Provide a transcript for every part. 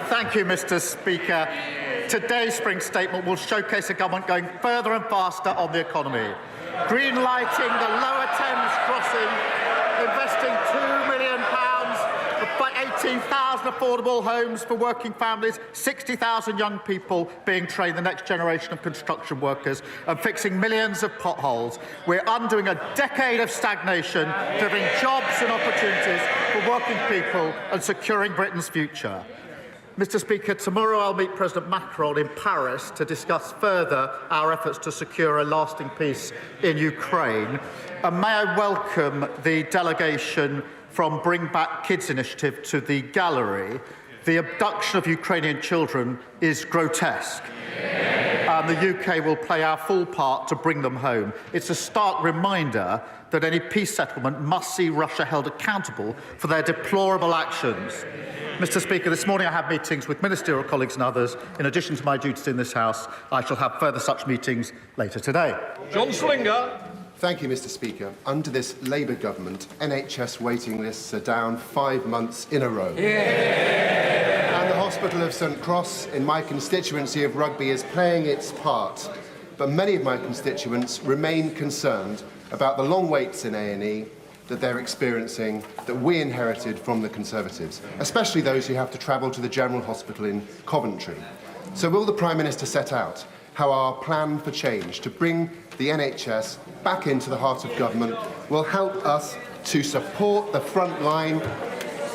Thank you, Mr. Speaker. Today's spring statement will showcase a government going further and faster on the economy. Green-lighting the Lower Thames crossing, investing £2 million for 18,000 affordable homes for working families, 60,000 young people being trained, the next generation of construction workers, and fixing millions of potholes. We're undoing a decade of stagnation, delivering jobs and opportunities for working people and securing Britain's future. Mr. Speaker, tomorrow I'll meet President Macron in Paris to discuss further our efforts to secure a lasting peace in Ukraine. And may I welcome the delegation from Bring Back Kids initiative to the gallery. The abduction of Ukrainian children is grotesque. And the UK will play our full part to bring them home. It's a stark reminder that any peace settlement must see Russia held accountable for their deplorable actions. Mr. Speaker, this morning I have meetings with ministerial colleagues and others. In addition to my duties in this House, I shall have further such meetings later today. John Slinger. Thank you, Mr. Speaker. Under this Labour government, NHS waiting lists are down 5 months in a row. Yeah. And the Hospital of St Cross in my constituency of Rugby is playing its part. But many of my constituents remain concerned about the long waits in A&E that they're experiencing, that we inherited from the Conservatives, especially those who have to travel to the General Hospital in Coventry. So will the Prime Minister set out how our plan for change to bring the NHS back into the heart of government will help us to support the front line,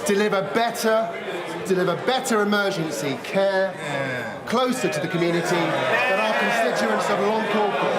deliver better emergency care, closer to the community that our constituents have long called for?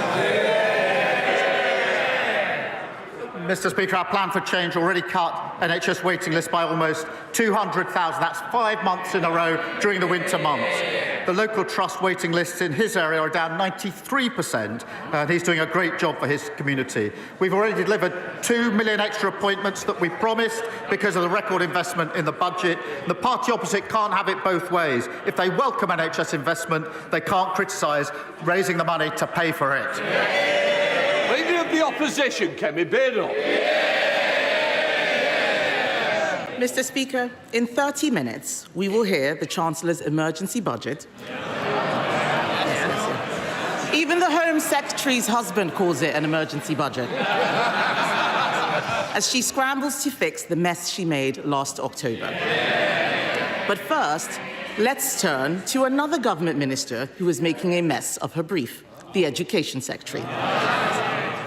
Mr. Speaker, our plan for change already cut NHS waiting lists by almost 200,000. That's 5 months in a row during the winter months. The local trust waiting lists in his area are down 93%, and he's doing a great job for his community. We've already delivered 2 million extra appointments that we promised because of the record investment in the budget. The party opposite can't have it both ways. If they welcome NHS investment, they can't criticise raising the money to pay for it. Leader of the Opposition, Kemi Beardall. Mr. Speaker, in 30 minutes, we will hear the Chancellor's emergency budget. Even the Home Secretary's husband calls it an emergency budget. As she scrambles to fix the mess she made last October. But first, let's turn to another government minister who is making a mess of her brief, the Education Secretary.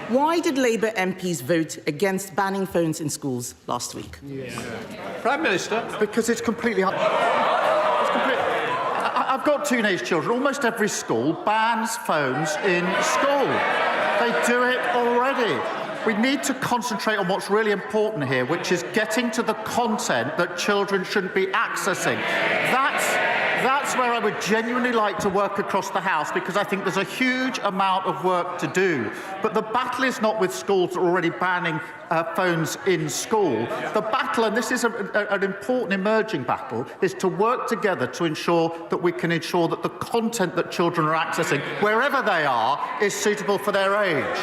Why did Labour MPs vote against banning phones in schools last week? Prime Minister. Because it's completely... I've got teenage children. Almost every school bans phones in school. They do it already. We need to concentrate on what's really important here, which is getting to the content that children shouldn't be accessing. That's where I would genuinely like to work across the House, because I think there's a huge amount of work to do. But the battle is not with schools that are already banning phones in school. The battle, and this is an important emerging battle, is to work together to ensure that we can ensure that the content that children are accessing, wherever they are, is suitable for their age.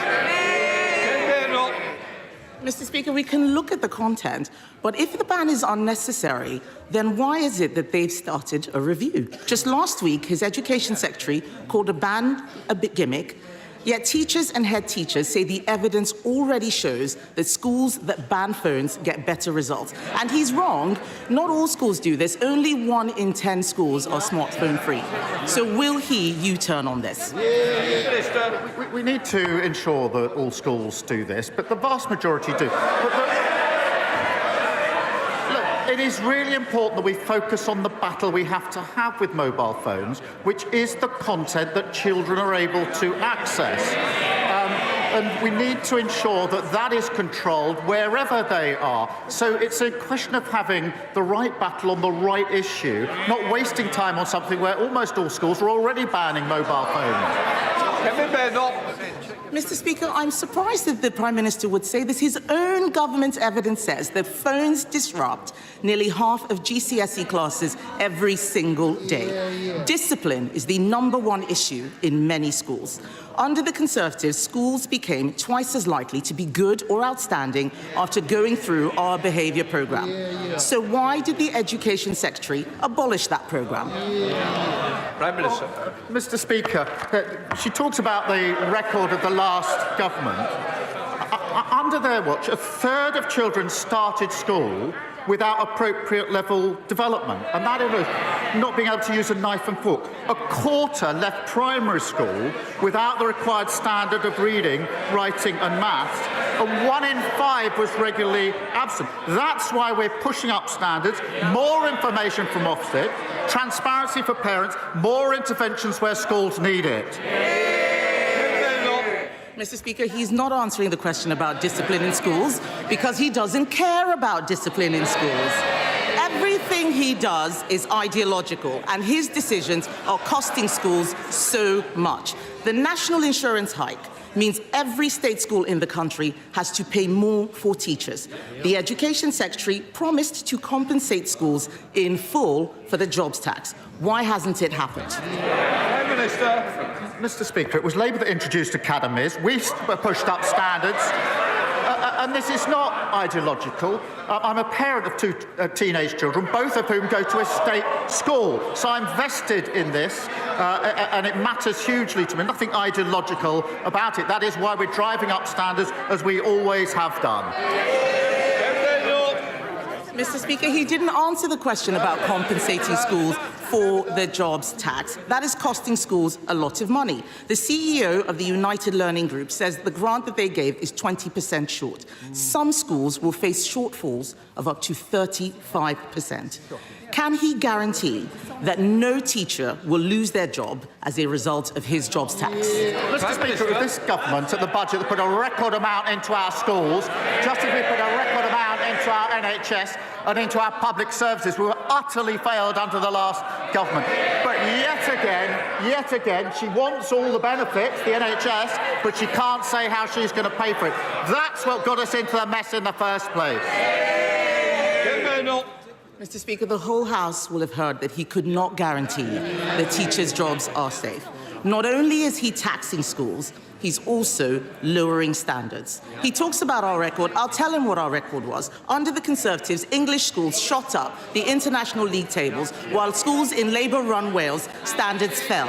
Mr. Speaker, we can look at the content, but if the ban is unnecessary, then why is it that they've started a review? Just last week, his Education Secretary called a ban a bit gimmick, yet teachers and head teachers say the evidence already shows that schools that ban phones get better results. And he's wrong. Not all schools do this. Only 1 in 10 schools are smartphone free. So will he U-turn on this? We need to ensure that all schools do this, but the vast majority do. It is really important that we focus on the battle we have to have with mobile phones, which is the content that children are able to access. And we need to ensure that that is controlled wherever they are. So it's a question of having the right battle on the right issue, not wasting time on something where almost all schools are already banning mobile phones. Mr. Speaker, I'm surprised that the Prime Minister would say this. His own government evidence says that phones disrupt nearly half of GCSE classes every single day. Discipline is the #1 issue in many schools. Under the Conservatives, schools became twice as likely to be good or outstanding after going through our behaviour programme. So why did the Education Secretary abolish that programme? Prime Minister. Mr. Speaker, she talks about the record of the last government. Under their watch, a third of children started school without appropriate level development, and that is not being able to use a knife and fork. A quarter left primary school without the required standard of reading, writing and maths, and 1 in 5 was regularly absent. That's why we're pushing up standards, more information from Ofsted, transparency for parents, more interventions where schools need it. Mr. Speaker, he's not answering the question about discipline in schools because he doesn't care about discipline in schools. Everything he does is ideological, and his decisions are costing schools so much. The national insurance hike means every state school in the country has to pay more for teachers. The Education Secretary promised to compensate schools in full for the jobs tax. Why hasn't it happened? Prime Minister. Mr. Speaker, it was Labour that introduced academies. We pushed up standards. And this is not ideological. I'm a parent of 2 teenage children, both of whom go to a state school. So I'm vested in this, and it matters hugely to me. Nothing ideological about it. That is why we're driving up standards, as we always have done. Mr. Speaker, he didn't answer the question about compensating schools for the jobs tax. That is costing schools a lot of money. The CEO of the United Learning Group says the grant that they gave is 20% short. Some schools will face shortfalls of up to 35%. Can he guarantee that no teacher will lose their job as a result of his jobs tax? Mr. Speaker, with this government at the budget that put a record amount into our schools, just as we put a record amount into our NHS and into our public services, we were utterly failed under the last government. But yet again, she wants all the benefits, the NHS, but she can't say how she's going to pay for it. That's what got us into the mess in the first place. Mr. Speaker, the whole House will have heard that he could not guarantee that teachers' jobs are safe. Not only is he taxing schools, he's also lowering standards. He talks about our record. I'll tell him what our record was. Under the Conservatives, English schools shot up the international league tables, while schools in Labour-run Wales, standards fell.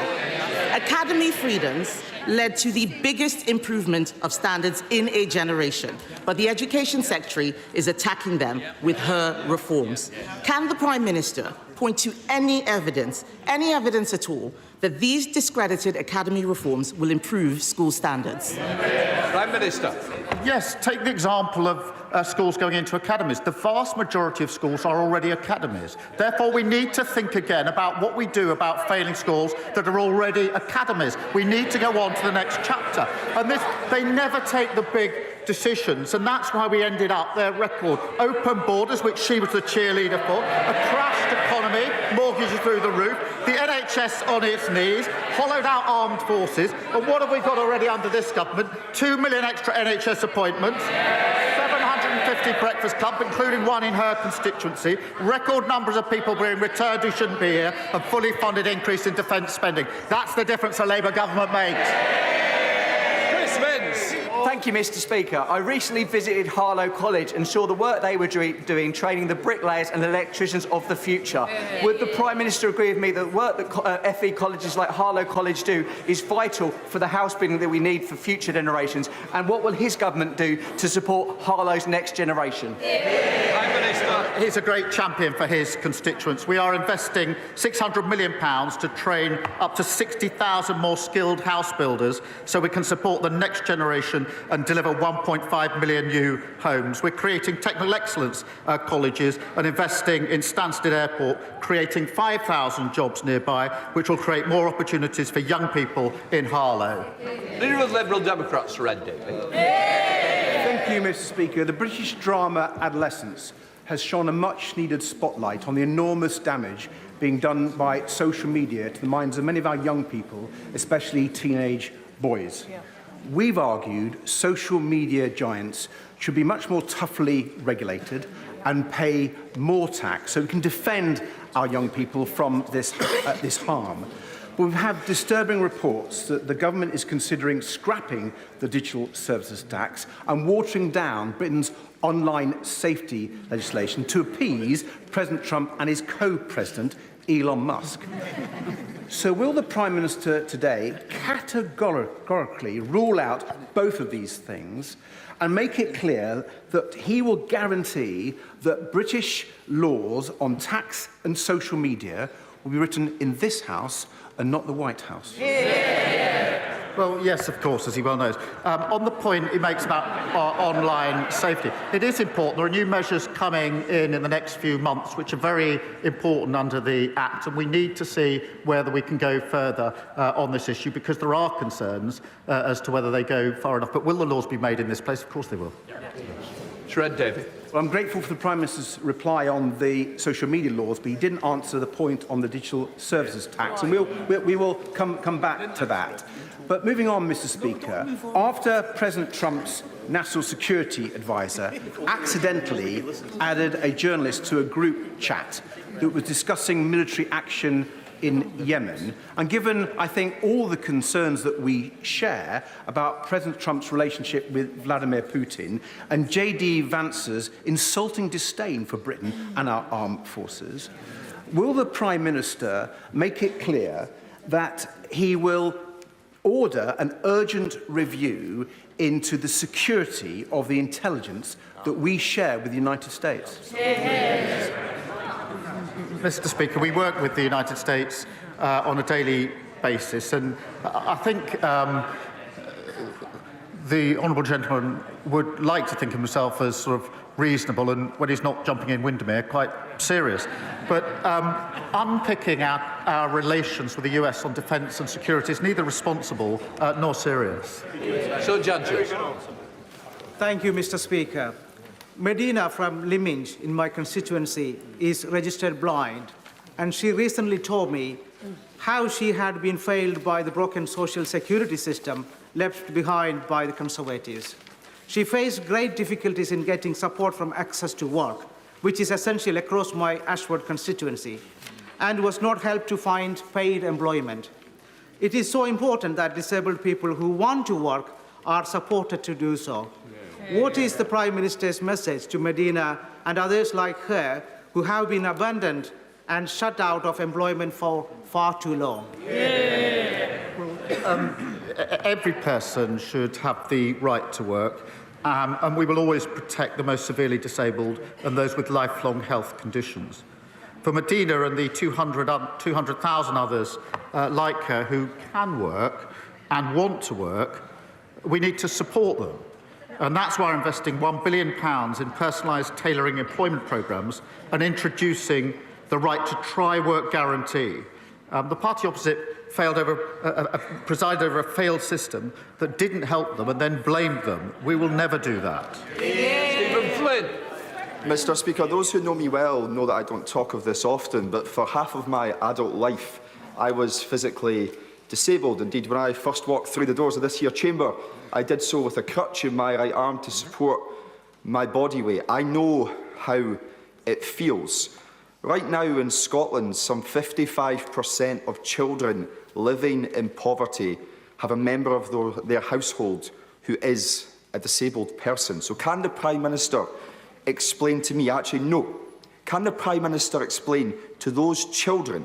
Academy freedoms led to the biggest improvement of standards in a generation, but the Education Secretary is attacking them with her reforms. Can the Prime Minister point to any evidence at all, that these discredited academy reforms will improve school standards? Prime Minister. Yes, take the example of schools going into academies. The vast majority of schools are already academies. Therefore, we need to think again about what we do about failing schools that are already academies. We need to go on to the next chapter. And they never take the big decisions, and that's why we ended up their record. Open borders, which she was the cheerleader for, a crashed economy, mortgages through the roof, the NHS on its knees, hollowed out armed forces, and what have we got already under this government? 2 million extra NHS appointments, 750 breakfast clubs, including one in her constituency, record numbers of people being returned who shouldn't be here, and fully funded increase in defence spending. That's the difference a Labour government makes. Thank you, Mr. Speaker. I recently visited Harlow College and saw the work they were doing, training the bricklayers and electricians of the future. Would the Prime Minister agree with me that the work that FE colleges like Harlow College do is vital for the house building that we need for future generations? And what will his government do to support Harlow's next generation? Prime Minister. He's a great champion for his constituents. We are investing £600 million to train up to 60,000 more skilled house builders so we can support the next generation and deliver 1.5 million new homes. We're creating technical excellence colleges and investing in Stansted Airport, creating 5,000 jobs nearby, which will create more opportunities for young people in Harlow. Leader of the Liberal Democrats, Red David. Thank you, Mr. Speaker. The British drama Adolescence has shone a much-needed spotlight on the enormous damage being done by social media to the minds of many of our young people, especially teenage boys. we've argued social media giants should be much more toughly regulated and pay more tax so we can defend our young people from this harm. But we've had disturbing reports that the government is considering scrapping the digital services tax and watering down Britain's online safety legislation to appease President Trump and his co-president, Elon Musk. So will the Prime Minister today categorically rule out both of these things and make it clear that he will guarantee that British laws on tax and social media will be written in this House and not the White House? Well, yes, of course, as he well knows. On the point he makes about online safety, it is important. There are new measures coming in the next few months which are very important under the Act, and we need to see whether we can go further on this issue, because there are concerns as to whether they go far enough. But will the laws be made in this place? Of course they will. Shred David. Well, I'm grateful for the Prime Minister's reply on the social media laws, but he didn't answer the point on the digital services tax, and we will come back to that. But moving on, Mr. Speaker, after President Trump's national security advisor accidentally added a journalist to a group chat that was discussing military action in Yemen, and given, I think, all the concerns that we share about President Trump's relationship with Vladimir Putin and J.D. Vance's insulting disdain for Britain and our armed forces, will the Prime Minister make it clear that he will order an urgent review into the security of the intelligence that we share with the United States? Mr. Speaker, we work with the United States on a daily basis, and I think the honourable gentleman would like to think of himself as sort of reasonable, and when he's not jumping in Windermere, quite serious. But unpicking our relations with the US on defence and security is neither responsible nor serious. So, judges. Thank you, Mr. Speaker. Medina from Lyminge in my constituency is registered blind, and she recently told me how she had been failed by the broken social security system left behind by the Conservatives. She faced great difficulties in getting support from access to work, which is essential across my Ashford constituency, and was not helped to find paid employment. It is so important that disabled people who want to work are supported to do so. What is the Prime Minister's message to Medina and others like her who have been abandoned and shut out of employment for far too long? Every person should have the right to work, and we will always protect the most severely disabled and those with lifelong health conditions. For Medina and the 200,000 others like her who can work and want to work, we need to support them. And that's why we're investing £1 billion in personalised tailoring employment programmes and introducing the right to try work guarantee. The party opposite presided over a failed system that didn't help them and then blamed them. We will never do that. Stephen Flynn. Mr. Speaker, those who know me well know that I don't talk of this often, but for half of my adult life, I was physically disabled. Indeed, when I first walked through the doors of this here chamber, I did so with a crutch in my right arm to support my body weight. I know how it feels. Right now in Scotland, some 55% of children living in poverty have a member of their household who is a disabled person. So can the Prime Minister explain to me, actually no, can the Prime Minister explain to those children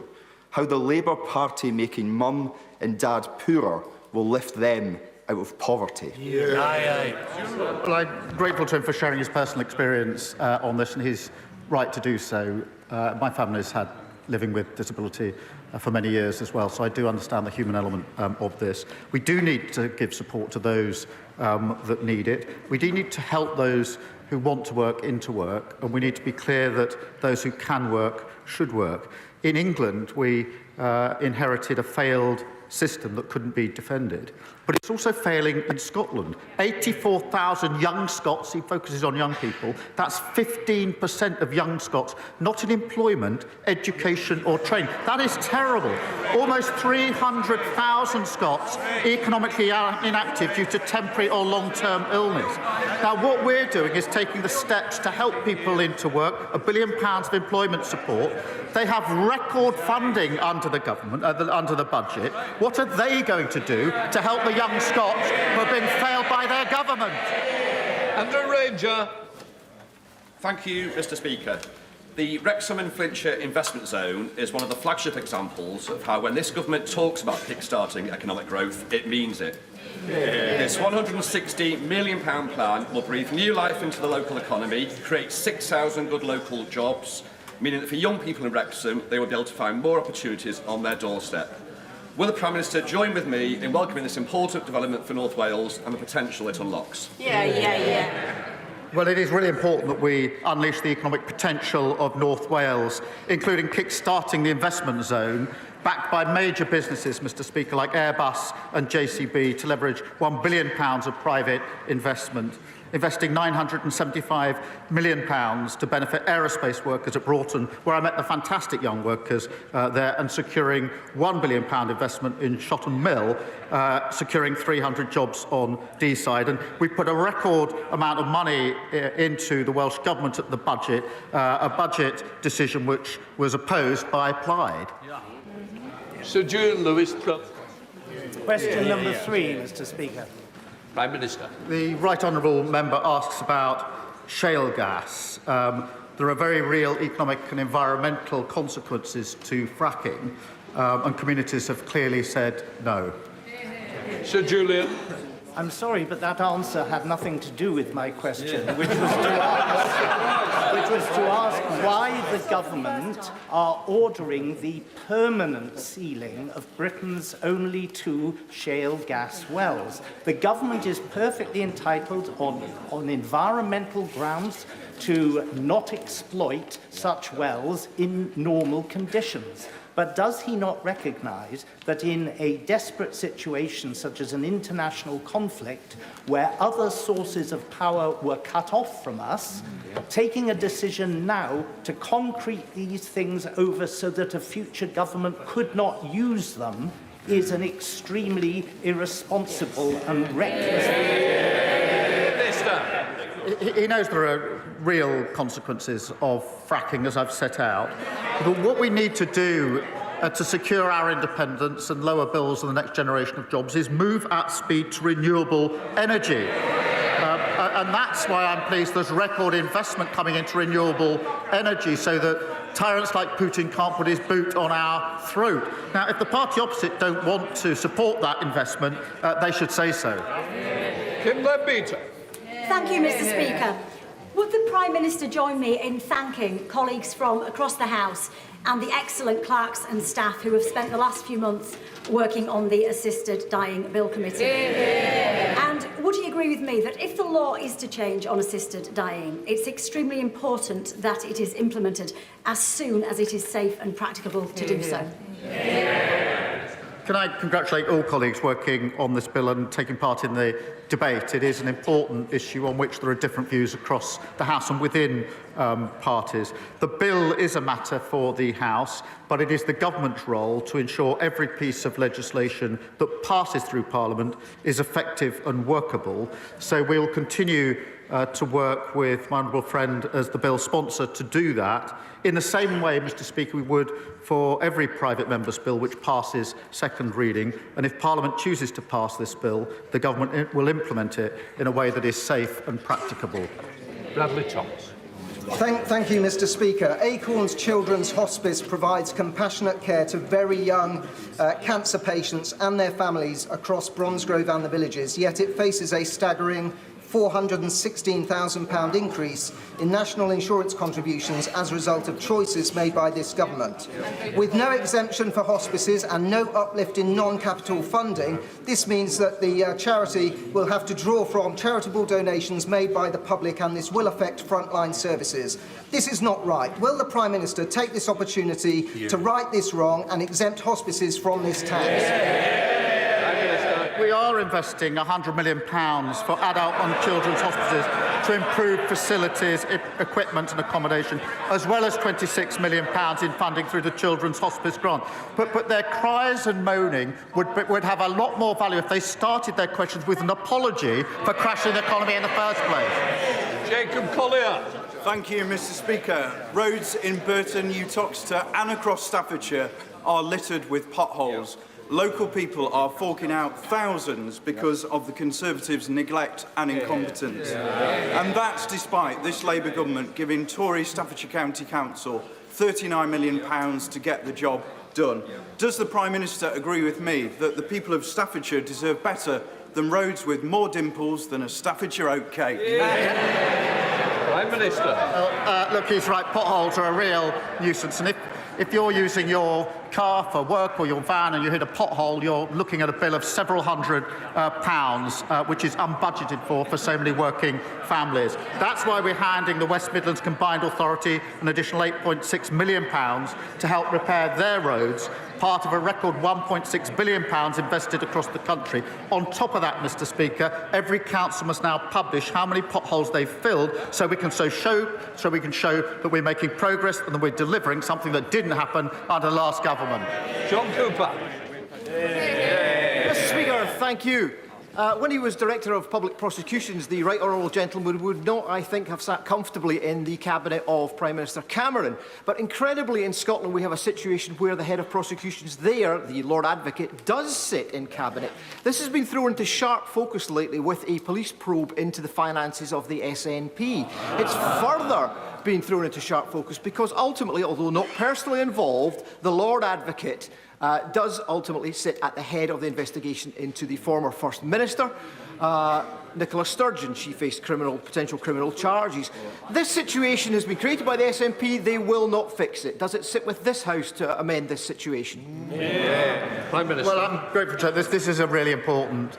how the Labour Party making mum and dad poorer will lift them out of poverty? Well, I'm grateful to him for sharing his personal experience on this and his right to do so. My family has had living with disability for many years as well, so I do understand the human element of this. We do need to give support to those that need it. We do need to help those who want to work into work, and we need to be clear that those who can work should work. In England, we inherited a failed system that couldn't be defended. But it's also failing in Scotland. 84,000 young Scots, he focuses on young people, that's 15% of young Scots not in employment, education or training. That is terrible. Almost 300,000 Scots economically inactive due to temporary or long-term illness. Now, what we're doing is taking the steps to help people into work, £1 billion of employment support. They have record funding under the government, under the budget. What are they going to do to help the young Scots who have been failed by their government? Andrew Ranger. Thank you, Mr. Speaker. The Wrexham and Flintshire Investment Zone is one of the flagship examples of how when this government talks about kick-starting economic growth, it means it. This £160 million plan will breathe new life into the local economy, create 6,000 good local jobs, meaning that for young people in Wrexham, they will be able to find more opportunities on their doorstep. Will the Prime Minister join with me in welcoming this important development for North Wales and the potential it unlocks? Yeah. Well, it is really important that we unleash the economic potential of North Wales, including kick-starting the investment zone, backed by major businesses, Mr. Speaker, like Airbus and JCB, to leverage £1 billion of private investment, investing £975 million to benefit aerospace workers at Broughton, where I met the fantastic young workers there, and securing £1 billion investment in Shotton Mill, securing 300 jobs on Deeside. And we put a record amount of money into the Welsh Government at the budget, a budget decision which was opposed by Plaid. Sir Julian Lewis-Plumb. Question number 3, Mr. Speaker. Prime Minister. The right honourable member asks about shale gas. There are very real economic and environmental consequences to fracking, and communities have clearly said no. Sir Julian. I'm sorry, but that answer had nothing to do with my question, which was to ask why the government are ordering the permanent sealing of Britain's only 2 shale gas wells. The government is perfectly entitled on environmental grounds to not exploit such wells in normal conditions. But does he not recognise that in a desperate situation such as an international conflict where other sources of power were cut off from us, taking a decision now to concrete these things over so that a future government could not use them is an extremely irresponsible and reckless... He knows there are real consequences of fracking, as I've set out. But what we need to do to secure our independence and lower bills and the next generation of jobs is move at speed to renewable energy. And that's why I'm pleased there's record investment coming into renewable energy so that tyrants like Putin can't put his boot on our throat. Now, if the party opposite don't want to support that investment, they should say so. Kim Leadbeater. Thank you, Mr. Speaker. Would the Prime Minister join me in thanking colleagues from across the House and the excellent clerks and staff who have spent the last few months working on the Assisted Dying Bill Committee? And would he agree with me that if the law is to change on assisted dying, it's extremely important that it is implemented as soon as it is safe and practicable to do so? Can I congratulate all colleagues working on this bill and taking part in the debate? It is an important issue on which there are different views across the House and within parties. The bill is a matter for the House, but it is the government's role to ensure every piece of legislation that passes through Parliament is effective and workable. So we will continue to work with my honourable friend as the bill sponsor to do that. In the same way, Mr. Speaker, we would for every private member's bill which passes second reading, and if Parliament chooses to pass this bill, the government will implement it in a way that is safe and practicable. Bradley Thomas. Thank you, Mr. Speaker. Acorns Children's Hospice provides compassionate care to very young cancer patients and their families across Bromsgrove and the villages, yet it faces a staggering £416,000 increase in national insurance contributions as a result of choices made by this government. With no exemption for hospices and no uplift in non-capital funding, this means that the charity will have to draw from charitable donations made by the public, and this will affect frontline services. This is not right. Will the Prime Minister take this opportunity to right this wrong and exempt hospices from this tax? We are investing £100 million for adult and children's hospices to improve facilities, equipment and accommodation, as well as £26 million in funding through the Children's Hospice Grant. But their cries and moaning would have a lot more value if they started their questions with an apology for crashing the economy in the first place. Jacob Collier. Thank you, Mr. Speaker. Roads in Burton, Uttoxeter and across Staffordshire are littered with potholes. Local people are forking out thousands because of the Conservatives' neglect and incompetence. And that's despite this Labour government giving Tory Staffordshire County Council £39 million to get the job done. Does the Prime Minister agree with me that the people of Staffordshire deserve better than roads with more dimples than a Staffordshire oat cake? Prime Minister. Look, he's right. Potholes are a real nuisance. And if you're using your car for work or your van and you hit a pothole, you're looking at a bill of several hundred pounds, which is unbudgeted for so many working families. That's why we're handing the West Midlands Combined Authority an additional £8.6 million to help repair their roads, part of a record £1.6 billion invested across the country. On top of that, Mr. Speaker, every council must now publish how many potholes they've filled so we can show that we're making progress and that we're delivering something that didn't happen under the last government. John Cooper. Mr. Speaker, thank you. When he was Director of Public Prosecutions, the Right Honourable Gentleman would not, I think, have sat comfortably in the cabinet of Prime Minister Cameron. But incredibly, in Scotland, we have a situation where the head of prosecutions there, the Lord Advocate, does sit in cabinet. This has been thrown into sharp focus lately with a police probe into the finances of the SNP. It's further being thrown into sharp focus because ultimately, although not personally involved, the Lord Advocate does ultimately sit at the head of the investigation into the former First Minister, Nicola Sturgeon. She faced potential criminal charges. This situation has been created by the SNP. They will not fix it. Does it sit with this House to amend this situation? Prime Minister. Well, I'm grateful to this is a really important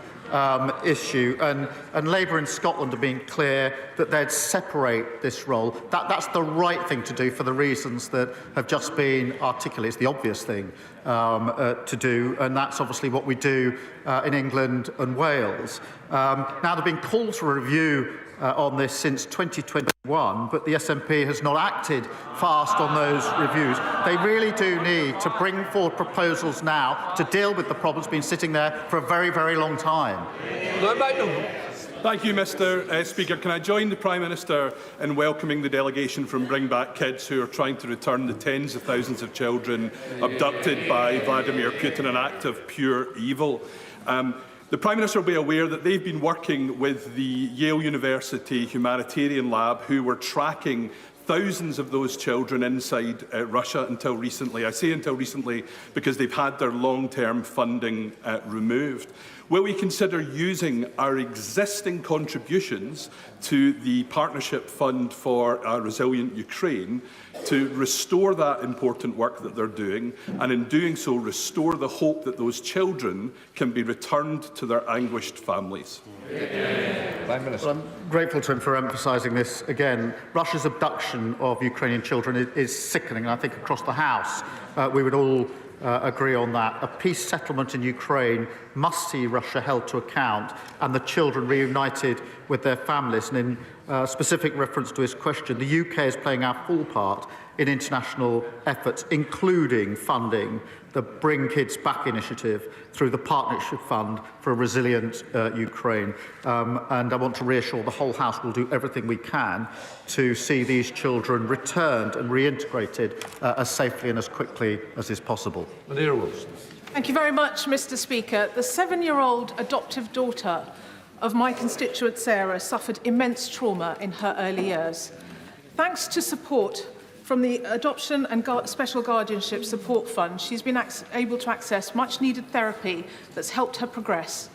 issue, and Labour in Scotland have been clear that they'd separate this role. That's the right thing to do for the reasons that have just been articulated. It's the obvious thing to do, and that's obviously what we do in England and Wales. Now, there have been calls for a review on this since 2021, but the SNP has not acted fast on those reviews. They really do need to bring forward proposals now to deal with the problems been sitting there for a very, very long time. Thank you, Mr. Speaker. Can I join the Prime Minister in welcoming the delegation from Bring Back Kids, who are trying to return the tens of thousands of children abducted by Vladimir Putin, an act of pure evil. The Prime Minister will be aware that they've been working with the Yale University Humanitarian Lab, who were tracking thousands of those children inside Russia until recently. I say until recently because they've had their long-term funding removed. Will we consider using our existing contributions to the Partnership Fund for a Resilient Ukraine to restore that important work that they're doing, and in doing so restore the hope that those children can be returned to their anguished families? Prime Minister. Well, I'm grateful to him for emphasising this again. Russia's abduction of Ukrainian children is sickening, and I think across the House we would all agree on that. A peace settlement in Ukraine must see Russia held to account and the children reunited with their families. And in specific reference to his question, the UK is playing our full part in international efforts, including funding the Bring Kids Back initiative through the Partnership Fund for a Resilient Ukraine. And I want to reassure the whole House we'll do everything we can to see these children returned and reintegrated as safely and as quickly as is possible. Thank you very much, Mr. Speaker. The 7-year-old adoptive daughter of my constituent Sarah suffered immense trauma in her early years. Thanks to support from the Adoption and Special Guardianship Support Fund, she's been able to access much-needed therapy that's helped her progress.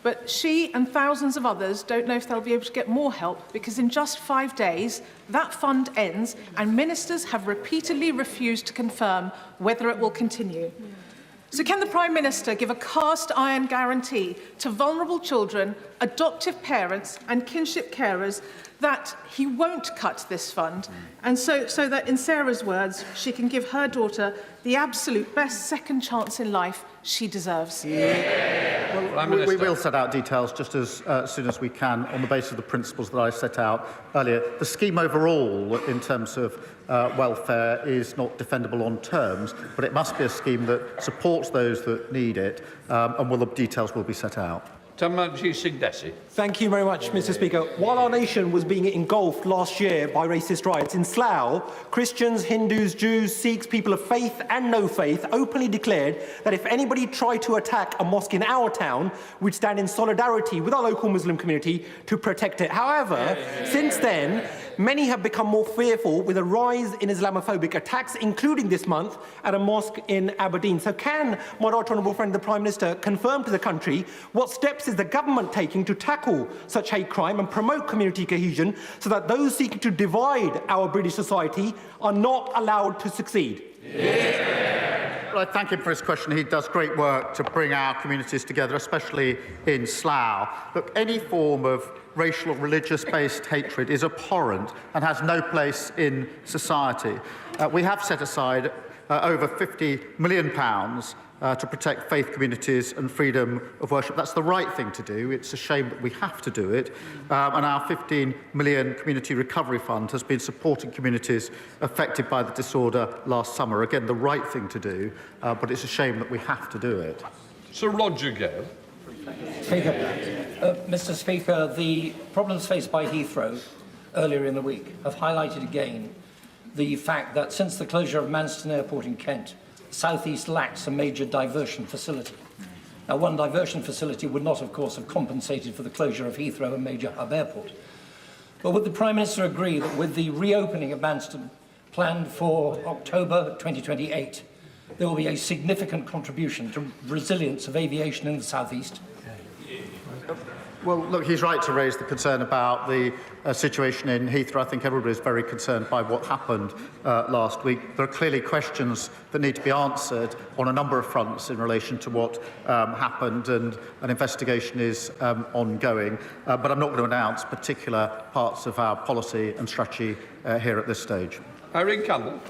But she and thousands of others don't know if they'll be able to get more help because in just 5 days, that fund ends and ministers have repeatedly refused to confirm whether it will continue. So can the Prime Minister give a cast iron guarantee to vulnerable children, adoptive parents and kinship carers that he won't cut this fund, and so that, in Sarah's words, she can give her daughter the absolute best second chance in life she deserves? Well, we will set out details just as soon as we can on the basis of the principles that I set out earlier. The scheme overall, in terms of welfare, is not defendable on terms, but it must be a scheme that supports those that need it, and the details will be set out. Thank you very much, Mr. Speaker. While our nation was being engulfed last year by racist riots in Slough, Christians, Hindus, Jews, Sikhs, people of faith and no faith openly declared that if anybody tried to attack a mosque in our town, we'd stand in solidarity with our local Muslim community to protect it. However, since then, many have become more fearful with a rise in Islamophobic attacks, including this month at a mosque in Aberdeen. So can my right honourable friend, the Prime Minister, confirm to the country what steps is the government taking to tackle such hate crime and promote community cohesion so that those seeking to divide our British society are not allowed to succeed? Well, I thank him for his question. He does great work to bring our communities together, especially in Slough. Look, any form of racial or religious-based hatred is abhorrent and has no place in society. We have set aside over £50 million to protect faith communities and freedom of worship. That's the right thing to do. It's a shame that we have to do it. And our £15 million Community Recovery Fund has been supporting communities affected by the disorder last summer. Again, the right thing to do, but it's a shame that we have to do it. Sir Roger Gale. Speaker, Mr. Speaker, the problems faced by Heathrow earlier in the week have highlighted again the fact that since the closure of Manston Airport in Kent, South East lacks a major diversion facility. Now, one diversion facility would not, of course, have compensated for the closure of Heathrow, a major hub airport. But would the Prime Minister agree that with the reopening of Manston planned for October 2028, there will be a significant contribution to resilience of aviation in the South East? Well, look, he's right to raise the concern about the situation in Heathrow. I think everybody is very concerned by what happened last week. There are clearly questions that need to be answered on a number of fronts in relation to what happened, and an investigation is ongoing. But I'm not going to announce particular parts of our policy and strategy here at this stage. Irene Campbell.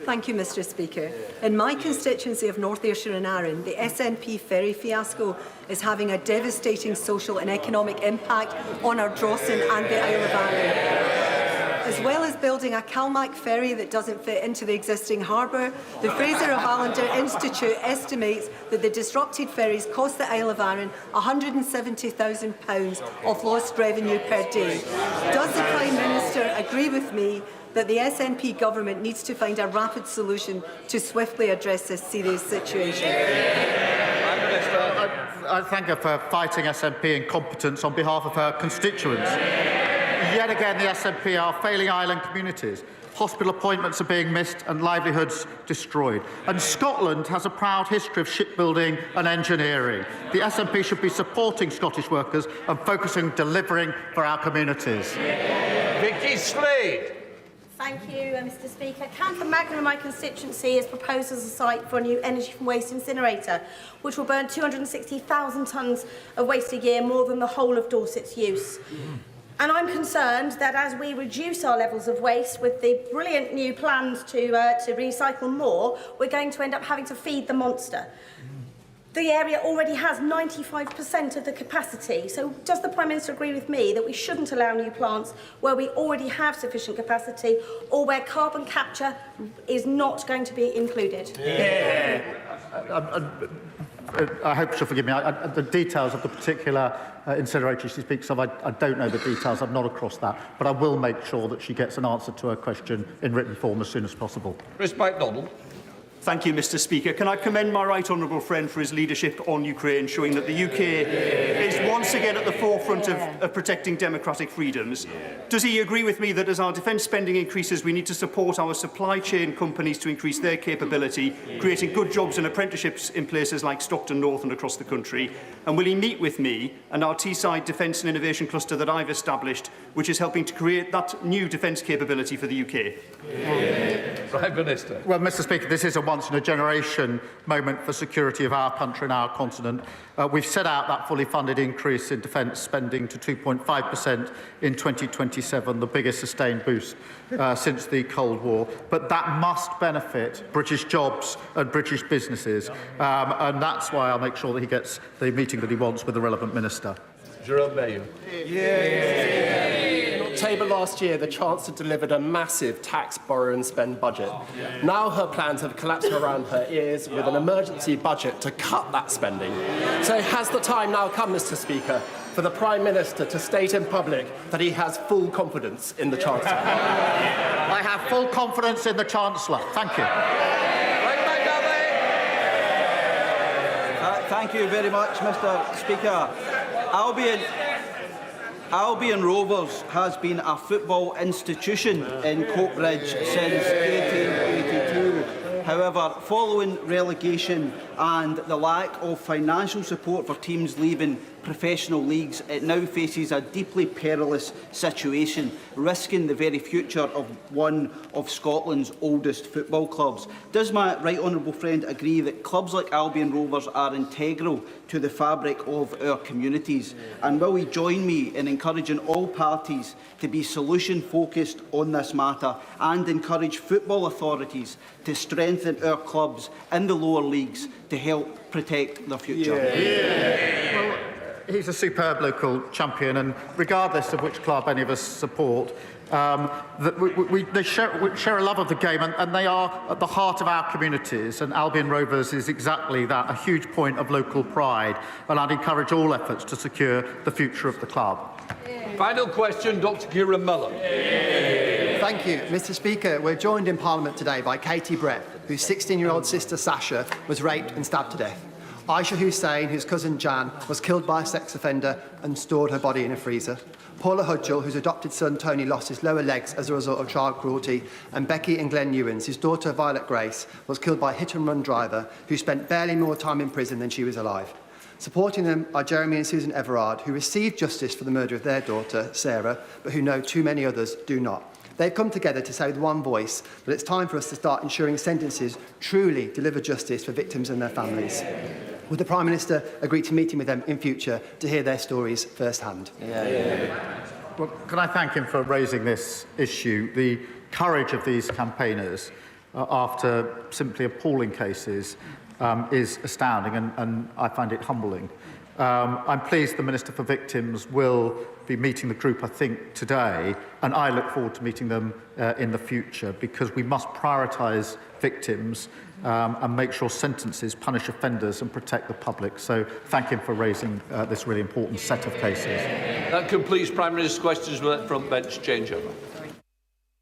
Thank you, Mr. Speaker. In my constituency of North Ayrshire and Arran, the SNP ferry fiasco is having a devastating social and economic impact on our Drawson and the Isle of Arran. As well as building a Calmac ferry that doesn't fit into the existing harbour, the Fraser of Allender Institute estimates that the disrupted ferries cost the Isle of Arran £170,000 of lost revenue per day. Does the Prime Minister agree with me that the SNP government needs to find a rapid solution to swiftly address this serious situation? I thank her for fighting SNP incompetence on behalf of her constituents. Yet again, the SNP are failing island communities. Hospital appointments are being missed and livelihoods destroyed. And Scotland has a proud history of shipbuilding and engineering. The SNP should be supporting Scottish workers and focusing on delivering for our communities. Vicky Slade. Thank you, Mr. Speaker. Camphor Magna in my constituency is proposed as a site for a new energy from waste incinerator, which will burn 260,000 tonnes of waste a year, more than the whole of Dorset's use. And I'm concerned that as we reduce our levels of waste with the brilliant new plans to recycle more, we're going to end up having to feed the monster. The area already has 95% of the capacity. So does the Prime Minister agree with me that we shouldn't allow new plants where we already have sufficient capacity, or where carbon capture is not going to be included? I hope she'll forgive me. The details of the particular incinerator she speaks of, I don't know the details. I'm not across that. But I will make sure that she gets an answer to her question in written form as soon as possible. Chris MacDonald. Thank you, Mr. Speaker. Can I commend my right honourable friend for his leadership on Ukraine, showing that the UK is once again at the forefront of protecting democratic freedoms? Does he agree with me that as our defence spending increases, we need to support our supply chain companies to increase their capability, creating good jobs and apprenticeships in places like Stockton North and across the country? And will he meet with me and our Teesside Defence and Innovation Cluster that I've established, which is helping to create that new defence capability for the UK? Prime Minister. Well, Mr. Speaker, this is a once-in-a-generation moment for security of our country and our continent. We've set out that fully funded increase in defence spending to 2.5% in 2027, the biggest sustained boost since the Cold War. But that must benefit British jobs and British businesses. And that's why I'll make sure that he gets the meeting that he wants with the relevant minister. Jerome Mayo. In October last year, the Chancellor delivered a massive tax, borrow and spend budget. Now her plans have collapsed around her ears with an emergency budget to cut that spending. So has the time now come, Mr. Speaker, for the Prime Minister to state in public that he has full confidence in the Chancellor? I have full confidence in the Chancellor. Thank you. Thank you very much, Mr. Speaker. Albion Rovers has been a football institution in Coatbridge since 1882. However, following relegation and the lack of financial support for teams leaving professional leagues, it now faces a deeply perilous situation, risking the very future of one of Scotland's oldest football clubs. Does my right honourable friend agree that clubs like Albion Rovers are integral to the fabric of our communities? And will he join me in encouraging all parties to be solution-focused on this matter and encourage football authorities to strengthen our clubs in the lower leagues to help protect their future? Well, he's a superb local champion, and regardless of which club any of us support, they share a love of the game, and they are at the heart of our communities, and Albion Rovers is exactly that, a huge point of local pride, and I'd encourage all efforts to secure the future of the club. Final question, Dr Kieran Mullen. Thank you, Mr. Speaker. We're joined in Parliament today by Katie Brett, whose 16-year-old sister Sasha was raped and stabbed to death. Aisha Hussain, whose cousin Jan, was killed by a sex offender and stored her body in a freezer. Paula Hudgell, whose adopted son Tony lost his lower legs as a result of child cruelty. And Becky and Glenn Newens, whose daughter Violet Grace was killed by a hit-and-run driver who spent barely more time in prison than she was alive. Supporting them are Jeremy and Susan Everard, who received justice for the murder of their daughter, Sarah, but who know too many others do not. They've come together to say with one voice that it's time for us to start ensuring sentences truly deliver justice for victims and their families. Would the Prime Minister agree to meeting with them in future to hear their stories firsthand? Well, can I thank him for raising this issue? The courage of these campaigners after simply appalling cases is astounding, and I find it humbling. I'm pleased the Minister for Victims will be meeting the group, I think, today, and I look forward to meeting them in the future, because we must prioritise victims and make sure sentences punish offenders and protect the public. So thank him for raising this really important set of cases. That completes Prime Minister's questions with that front bench changeover.